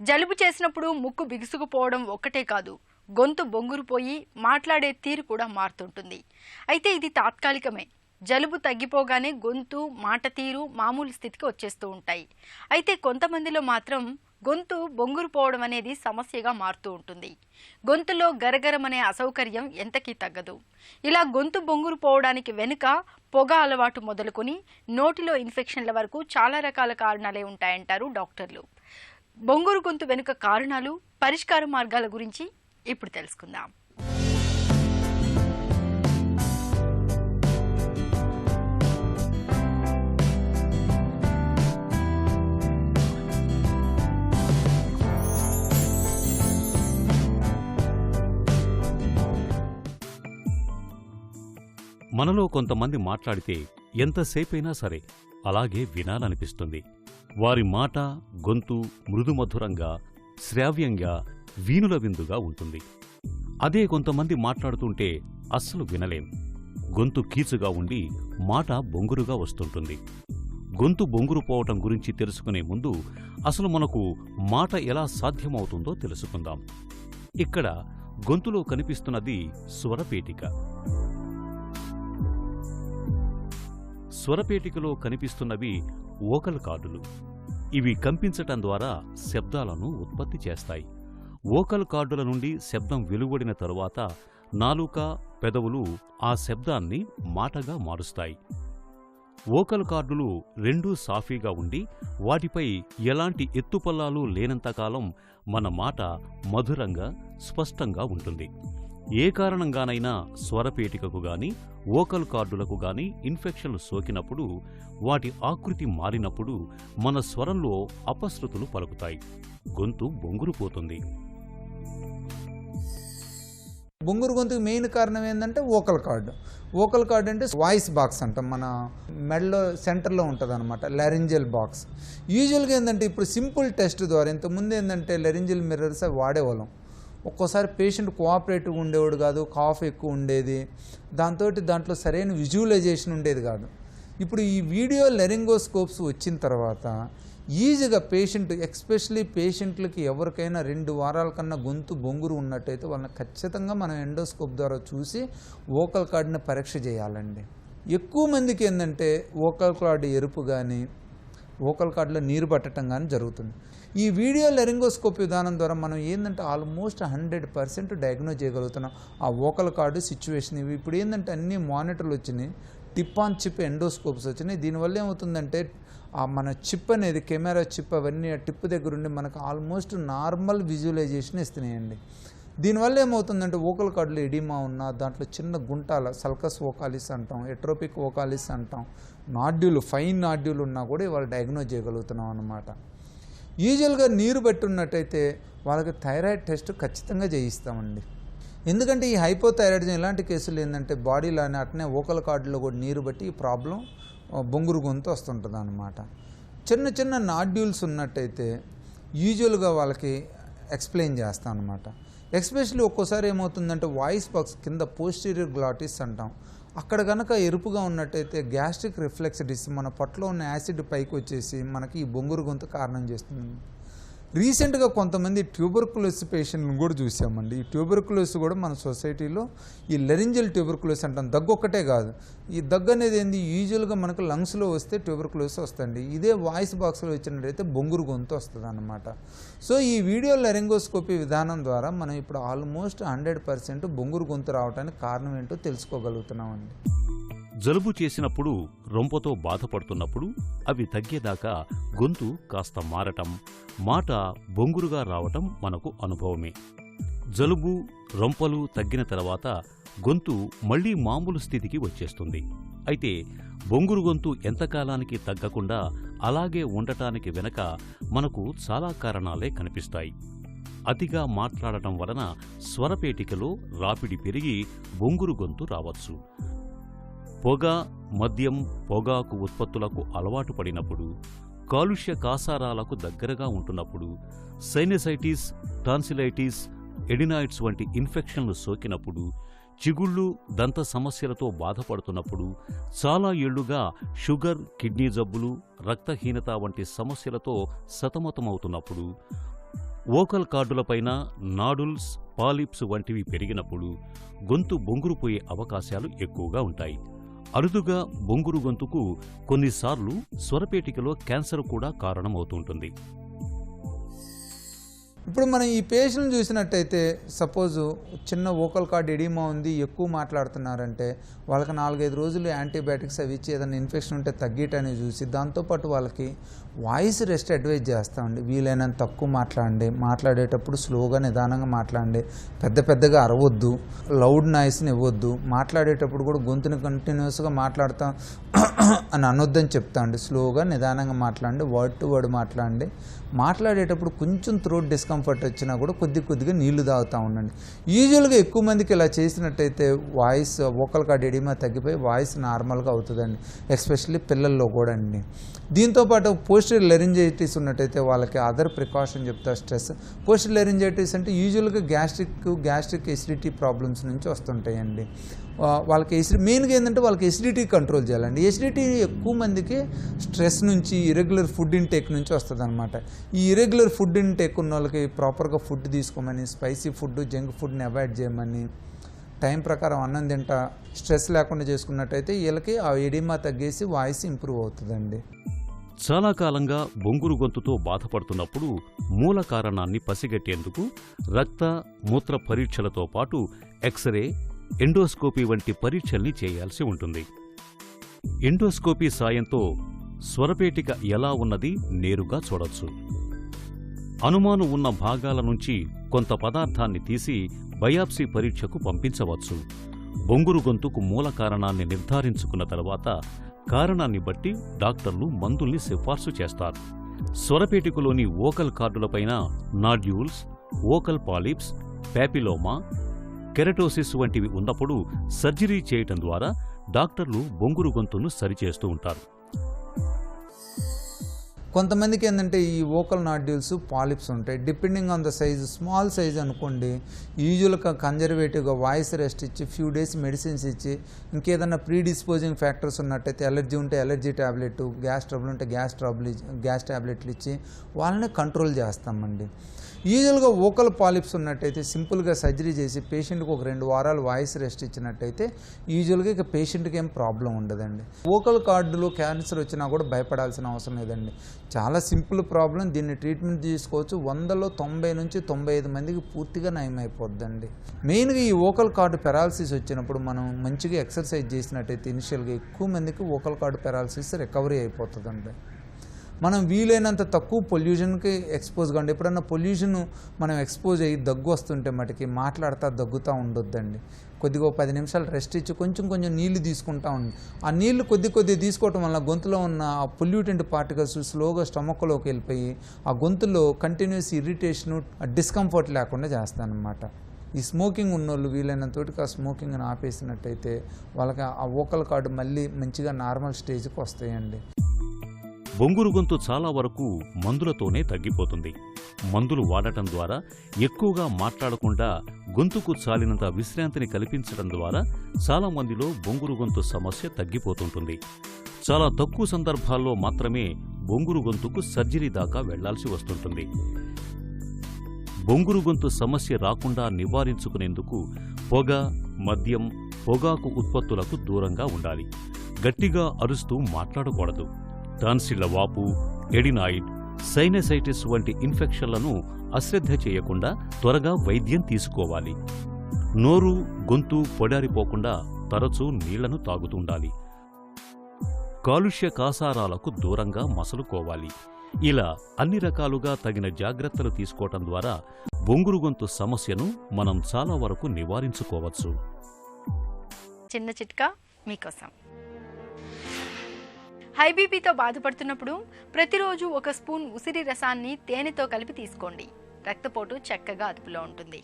జలుబు చేసినప్పుడు ముక్కు బిగుసుకుపోవడం ఒక్కటే కాదు, గొంతు బొంగురుపోయి మాట్లాడే తీరు కూడా మారుతుంటుంది. అయితే ఇది తాత్కాలికమే. జలుబు తగ్గిపోగానే గొంతు, మాట తీరు మామూలు స్థితికి వచ్చేస్తూ ఉంటాయి. అయితే కొంతమందిలో మాత్రం గొంతు బొంగురుపోవడం అనేది సమస్యగా మారుతూ ఉంటుంది. గొంతులో గరగరమనే అసౌకర్యం ఎంతకీ తగ్గదు. ఇలా గొంతు బొంగురుపోవడానికి వెనుక పొగ అలవాటు మొదలుకొని నోటిలో ఇన్ఫెక్షన్ల వరకు చాలా రకాల కారణాలే ఉంటాయంటారు డాక్టర్లు. బొంగురు గొంతు వెనుక కారణాలు, పరిష్కార మార్గాల గురించి ఇప్పుడు తెలుసుకుందాం. మనలో కొంతమంది మాట్లాడితే ఎంతసేపైనా సరే అలాగే వినాలనిపిస్తుంది. వారి మాట, గొంతు మృదుమధురంగా, శ్రావ్యంగా, వీణుల విందుగా ఉంటుంది. అదే కొంతమంది మాట్లాడుతుంటే అస్సలు వినలేం. గొంతు కీచుగా ఉండి మాట బొంగురుగా వస్తుంటుంది. గొంతు బొంగురు పోవటం గురించి తెలుసుకునే ముందు అసలు మనకు మాట ఎలా సాధ్యమవుతుందో తెలుసుకుందాం. ఇక్కడ గొంతులో కనిపిస్తున్నది స్వరపేటిక. స్వరపేటికలో కనిపిస్తున్నవి వోకల్ కార్డులు. ఇవి కంపించటం ద్వారా శబ్దాలను ఉత్పత్తి చేస్తాయి. వోకల్ కార్డుల నుండి శబ్దం వెలువడిన తరువాత నాలుక, పెదవులు ఆ శబ్దాన్ని మాటగా మారుస్తాయి. వోకల్ కార్డులు రెండూ సాఫీగా ఉండి వాటిపై ఎలాంటి ఎత్తుపల్లాలు లేనంతకాలం మన మాట మధురంగా, స్పష్టంగా ఉంటుంది. ఏ కారణంగానైనా స్వరపేటికకు గాని, వోకల్ కార్డులకు గాని ఇన్ఫెక్షన్లు సోకినప్పుడు, వాటి ఆకృతి మారినప్పుడు మన స్వరంలో అపశృతులు పలుకుతాయి. గొంతు బొంగురుపోతుంది. బొంగురు గొంతుకు మెయిన్ కారణం ఏంటంటే వోకల్ కార్డు. వోకల్ కార్డు అంటే వాయిస్ బాక్స్ అంటాం, మన మెడలో సెంటర్లో ఉంటుంది అనమాట, లారింజియల్ బాక్స్. యూజువల్గా ఏంటంటే ఇప్పుడు సింపుల్ టెస్ట్ ద్వారా, ఇంతకుముందు ఏంటంటే లారింజియల్ మిర్రర్స్ వాడేవాళ్ళం. ఒక్కోసారి పేషెంట్ కోఆపరేటివ్గా ఉండేవాడు కాదు, కాఫ్ ఎక్కువ ఉండేది, దాంట్లో సరైన విజువలైజేషన్ ఉండేది కాదు. ఇప్పుడు ఈ వీడియో లెరింగోస్కోప్స్ వచ్చిన తర్వాత ఈజీగా పేషెంట్, ఎస్పెషలీ పేషెంట్లకి ఎవరికైనా 2 వారాల కన్నా గొంతు బొంగురు ఉన్నట్టయితే వాళ్ళని ఖచ్చితంగా మనం ఎండోస్కోప్ ద్వారా చూసి వోకల్ కార్డుని పరీక్ష చేయాలండి. ఎక్కువ మందికి ఏంటంటే వోకల్ కార్డు ఎరుపు కానీ, వోకల్ కార్డులో నీరు పట్టడం కానీ జరుగుతుంది. ఈ వీడియో లెరింగోస్కోప్ విధానం ద్వారా మనం ఏంటంటే ఆల్మోస్ట్ 100% డయాగ్నోజ్ చేయగలుగుతున్నాం ఆ వోకల్ కార్డు సిచ్యువేషన్. ఇవి ఇప్పుడు ఏంటంటే అన్ని మానిటర్లు వచ్చినాయి, టిప్ ఆన్ చిప్ ఎండోస్కోప్స్ వచ్చినాయి. దీనివల్ల ఏమవుతుందంటే మన చిప్ అనేది, కెమెరా చిప్ అవన్నీ ఆ టిప్ దగ్గర ఉండి మనకు ఆల్మోస్ట్ నార్మల్ విజువలైజేషన్ ఇస్తున్నాయండి. దీనివల్ల ఏమవుతుందంటే వోకల్ కార్డులో ఎడిమా ఉన్నా, దాంట్లో చిన్న గుంటాల సల్కస్ వోకాలిస్ అంటాం, ఎట్రోపిక్ వోకాలిస్ అంటాం, నాడ్యూల్, ఫైన్ నాడ్యూల్ ఉన్నా కూడా ఇవాళ డయాగ్నోజ్ చేయగలుగుతున్నాం అన్నమాట. యూజువల్గా నీరు బట్టి ఉన్నట్టయితే వాళ్ళకి థైరాయిడ్ టెస్ట్ ఖచ్చితంగా చేయిస్తామండి. ఎందుకంటే ఈ హైపోథైరాయిడిజం ఇలాంటి కేసులు ఏంటంటే బాడీలోనే అట్నే వోకల్ కార్డులో కూడా నీరు బట్టి ఈ ప్రాబ్లం బొంగురు గొంతు వస్తుంటుంది అన్నమాట. చిన్న చిన్న నాడ్యూల్స్ ఉన్నట్టయితే యూజువల్గా వాళ్ళకి ఎక్స్ప్లెయిన్ చేస్తాం అన్నమాట. ఎస్పెషల్లీ ఒక్కోసారి ఏమవుతుందంటే వాయిస్ బాక్స్ కింద పోస్టీరియర్ గ్లాటిస్ అంటాం, అక్కడ కనుక ఎరుపుగా ఉన్నట్టయితే గ్యాస్ట్రిక్ రిఫ్లెక్స్ డిసీజ్, మన పొట్టలో ఉన్న యాసిడ్ పైకి వచ్చేసి మనకి ఈ బొంగురు గొంతు కారణం చేస్తుంది. రీసెంట్గా కొంతమంది ట్యూబర్కులోసిస్ పేషెంట్లను కూడా చూసామండి. ఈ ట్యూబర్కులోసిస్ కూడా మన సొసైటీలో ఈ లెరింజియల్ ట్యూబర్కులోసిస్ అంటాం. దగ్గు ఒక్కటే కాదు, ఈ దగ్గు అనేది ఏంది, యూజువల్గా మనకు లంగ్స్లో వస్తే ట్యూబర్కులోసిస్ వస్తుంది. ఇదే వాయిస్ బాక్స్లో వచ్చినట్టయితే బొంగురు గొంతు వస్తుంది అన్నమాట. సో ఈ వీడియో లెరింగోస్కోపీ విధానం ద్వారా మనం ఇప్పుడు ఆల్మోస్ట్ 100% బొంగురు గొంతు రావడానికి కారణం ఏంటో తెలుసుకోగలుగుతున్నామండి. జలుబు చేసినప్పుడు, రొంపతో బాధపడుతున్నప్పుడు అవి తగ్గేదాకా గొంతు కాస్త మారటం, మాట బొంగురుగా రావటం మనకు అనుభవమే. జలుబు, రొంపలు తగ్గిన తర్వాత గొంతు మళ్లీ మామూలు స్థితికి వచ్చేస్తుంది. అయితే బొంగురు గొంతు ఎంతకాలానికి తగ్గకుండా అలాగే ఉండటానికి వెనక మనకు చాలా కారణాలే కనిపిస్తాయి. అతిగా మాట్లాడటం వలన స్వరపేటికలో రాపిడి పెరిగి బొంగురు గొంతు రావచ్చు. పొగ, మద్యం, పొగాకు ఉత్పత్తులకు అలవాటు పడినప్పుడు, కాలుష్య కాసారాలకు దగ్గరగా ఉంటున్నప్పుడు, సైనసైటిస్, టాన్సిలైటిస్, ఎడినాయిడ్స్ వంటి ఇన్ఫెక్షన్లు సోకినప్పుడు, చిగుళ్ళు, దంత సమస్యలతో బాధపడుతున్నప్పుడు, చాలా ఏళ్లుగా షుగర్, కిడ్నీ జబ్బులు, రక్తహీనత వంటి సమస్యలతో సతమతమవుతున్నప్పుడు, వోకల్ కార్డులపైన నాడుల్స్, పాలిప్స్ వంటివి పెరిగినప్పుడు గొంతు బొంగురుపోయే అవకాశాలు ఎక్కువగా ఉంటాయి. అరుదుగా బొంగురు గొంతుకు కొన్నిసార్లు స్వరపేటికలో క్యాన్సర్ కూడా కారణమవుతుంటుంది. ఇప్పుడు మనం ఈ పేషెంట్ చూసినట్టయితే సపోజు చిన్న వోకల్ కార్డ్ ఎడిమా ఉంది, ఎక్కువ మాట్లాడుతున్నారంటే వాళ్ళకి 4-5 రోజులు యాంటీబయాటిక్స్ అవి ఇచ్చి ఏదైనా ఇన్ఫెక్షన్ ఉంటే తగ్గేటని చూసి దాంతోపాటు వాళ్ళకి వాయిస్ రెస్ట్ అడ్వైజ్ చేస్తామండి. వీలైనంత తక్కువ మాట్లాడండి, మాట్లాడేటప్పుడు స్లోగా నిదానంగా మాట్లాడండి, పెద్దగా అరవద్దు, లౌడ్ నాయిస్ని ఇవ్వద్దు, మాట్లాడేటప్పుడు కూడా గొంతుని కంటిన్యూస్గా మాట్లాడతాం అని అనొద్దని చెప్తామండి. స్లోగా నిదానంగా మాట్లాడండి, వర్డ్ టు వర్డ్ మాట్లాడండి. మాట్లాడేటప్పుడు కొంచెం థ్రోట్ డిస్కంఫర్ట్ వచ్చినా కూడా కొద్దిగా నీళ్లు తాగుతూ ఉండండి. యూజువల్గా ఎక్కువ మందికి ఇలా చేసినట్టయితే వాయిస్ వోకల్ కార్డ్ ఎడిమా తగ్గిపోయి వాయిస్ నార్మల్గా అవుతుందండి, ఎస్పెషల్లీ పిల్లల్లో కూడా అండి. దీంతోపాటు పోస్టీరియర్ లెరింజైటిస్ ఉన్నట్టయితే వాళ్ళకి అదర్ ప్రికాషన్ చెప్తారు. స్ట్రెస్ పోస్టీరియర్ లెరింజైటిస్ అంటే యూజువల్గా గ్యాస్ట్రిక్ ఎసిడిటీ ప్రాబ్లమ్స్ నుంచి వస్తుంటాయండి. వాళ్ళకి మెయిన్గా ఏంటంటే వాళ్ళకి ఎసిడిటీ కంట్రోల్ చేయాలండి. ఎసిడిటీ ఎక్కువ మందికి స్ట్రెస్ నుంచి, ఇరెగ్యులర్ ఫుడ్ ఇంటేక్ నుంచి వస్తుంది అనమాట. ఈ ఇరెగ్యులర్ ఫుడ్ ఇంటేక్ ఉన్న వాళ్ళకి ప్రాపర్గా ఫుడ్ తీసుకోమని, స్పైసీ ఫుడ్, జంక్ ఫుడ్ని అవాయిడ్ చేయమని, టైం ప్రకారం అన్నం తింటా స్ట్రెస్ లేకుండా చేసుకున్నట్టయితే వీళ్ళకి ఆ ఎడిమా తగ్గేసి వాయిస్ ఇంప్రూవ్ అవుతుందండి. చాలా కాలంగా బొంగురు గొంతుతో బాధపడుతున్నప్పుడు మూల కారణాన్ని పసిగట్టేందుకు రక్త, మూత్ర పరీక్షలతో పాటు ఎక్స్రే, ఎండోస్కోపీ వంటి పరీక్షల్ని చేయాల్సి ఉంటుంది. ఎండోస్కోపీ సాయంతో స్వరపేటిక ఎలా ఉన్నది నేరుగా చూడొచ్చు. అనుమానం ఉన్న భాగాల నుంచి కొంత పదార్థాన్ని తీసి బయాప్సీ పరీక్షకు పంపించవచ్చు. బొంగురు గొంతుకు మూల కారణాన్ని నిర్ధారించుకున్న తర్వాత కారణాన్ని బట్టి డాక్టర్లు మందుల్ని సిఫార్సు చేస్తారు. స్వరపేటికలోని వోకల్ కార్డులపైన nodules, vocal polyps, papilloma, keratosis వంటివి ఉన్నప్పుడు సర్జరీ చేయటం ద్వారా డాక్టర్లు బొంగురు గొంతును సరిచేస్తూ ఉంటారు. కొంతమందికి ఏంటంటే ఈ వోకల్ నాడ్యూల్స్, పాలిప్స్ ఉంటాయి. Depending on the size, small size అనుకోండి, యూజువల్గా కన్జర్వేటివ్గా వాయిస్ రెస్ట్ ఇచ్చి ఫ్యూ డేస్ మెడిసిన్స్ ఇచ్చి, ఇంకేదన్నా ప్రీడిస్పోజింగ్ ఫ్యాక్టర్స్ ఉన్నట్టయితే ఎలర్జీ ఉంటే ఎలర్జీ ట్యాబ్లెట్, గ్యాస్ ట్రబుల్ ఉంటే గ్యాస్ ట్యాబ్లెట్లు ఇచ్చి వాళ్ళని కంట్రోల్ చేస్తామండి. యూజువల్గా వోకల్ పాలిప్స్ ఉన్నట్టయితే సింపుల్గా సర్జరీ చేసి పేషెంట్కి ఒక 2 వారాలు వాయిస్ రెస్ట్ ఇచ్చినట్టయితే యూజువల్గా ఇక పేషెంట్కి ఏం ప్రాబ్లం ఉండదండి. వోకల్ కార్డులో క్యాన్సర్ వచ్చినా కూడా భయపడాల్సిన అవసరం లేదండి. చాలా సింపుల్ ప్రాబ్లం. దీన్ని ట్రీట్మెంట్ తీసుకోవచ్చు. 100లో 90 నుంచి 95 మందికి పూర్తిగా నయం అయిపోద్దండి. మెయిన్గా ఈ వోకల్ కార్డు పెరాలసిస్ వచ్చినప్పుడు మనం మంచిగా ఎక్సర్సైజ్ చేసినట్టయితే ఇనిషియల్గా ఎక్కువ మందికి వోకల్ కార్డు పెరాలసిస్ రికవరీ అయిపోతుందండి. మనం వీలైనంత తక్కువ పొల్యూషన్కి ఎక్స్పోజ్ కాండి. ఎప్పుడన్నా పొల్యూషన్ మనం ఎక్స్పోజ్ అయ్యి దగ్గు వస్తుంటే మటుకి మాట్లాడుతూ దగ్గుతూ ఉండొద్దండి. కొద్దిగా 10 నిమిషాలు రెస్ట్ ఇచ్చి కొంచెం నీళ్లు తీసుకుంటా ఉండి, ఆ నీళ్లు కొద్ది తీసుకోవటం వల్ల గొంతులో ఉన్న ఆ పొల్యూటెంట్ పార్టికల్స్ స్లోగా స్టమక్లోకి వెళ్ళిపోయి ఆ గొంతులో కంటిన్యూస్ ఇరిటేషను, డిస్కంఫర్ట్ లేకుండా చేస్తానన్నమాట. ఈ స్మోకింగ్ ఉన్నోళ్ళు వీలైనంతోటికి ఆ స్మోకింగ్ని ఆపేసినట్టయితే వాళ్ళకి ఆ వోకల్ కార్డు మళ్ళీ మంచిగా నార్మల్ స్టేజ్కి వస్తాయండి. బొంగురు గొంతు చాలా వరకు మందులతోనే తగ్గిపోతుంది. మందులు వాడటం ద్వారా ఎక్కువగా మాట్లాడకుండా గొంతుకు చాలినంత విశ్రాంతిని కల్పించడం ద్వారా చాలా మందిలో బొంగురు గొంతు సమస్య తగ్గిపోతుంటుంది. చాలా తక్కువ సందర్భాల్లో మాత్రమే బొంగురు గొంతుకు సర్జరీ దాకా వెళ్లాల్సి వస్తుంటుంది. బొంగురు గొంతు సమస్య రాకుండా నివారించుకునేందుకు పొగ, మద్యం, పొగాకు ఉత్పత్తులకు దూరంగా ఉండాలి. గట్టిగా అరుస్తూ మాట్లాడకూడదు. టాన్సిళ్ల వాపు, ఎడినాయిడ్, సైనసైటిస్ వంటి ఇన్ఫెక్షన్లను అశ్రద్ధ చేయకుండా త్వరగా వైద్యం తీసుకోవాలి. నోరు, గొంతు పొడారిపోకుండా తరచూ నీళ్లను తాగుతుండాలి. కాలుష్య కాసారాలకు దూరంగా మసలుకోవాలి. ఇలా అన్ని రకాలుగా తగిన జాగ్రత్తలు తీసుకోవటం ద్వారా బొంగురు గొంతు సమస్యను మనం చాలా వరకు నివారించుకోవచ్చు. చిన్న చిట్కా మీకోసం. హై బీపీతో బాధపడుతున్నప్పుడు ప్రతిరోజు 1 స్పూన్ ఉసిరి రసాన్ని తేనెతో కలిపి తీసుకోండి. రక్తపోటు చక్కగా అదుపులో ఉంటుంది.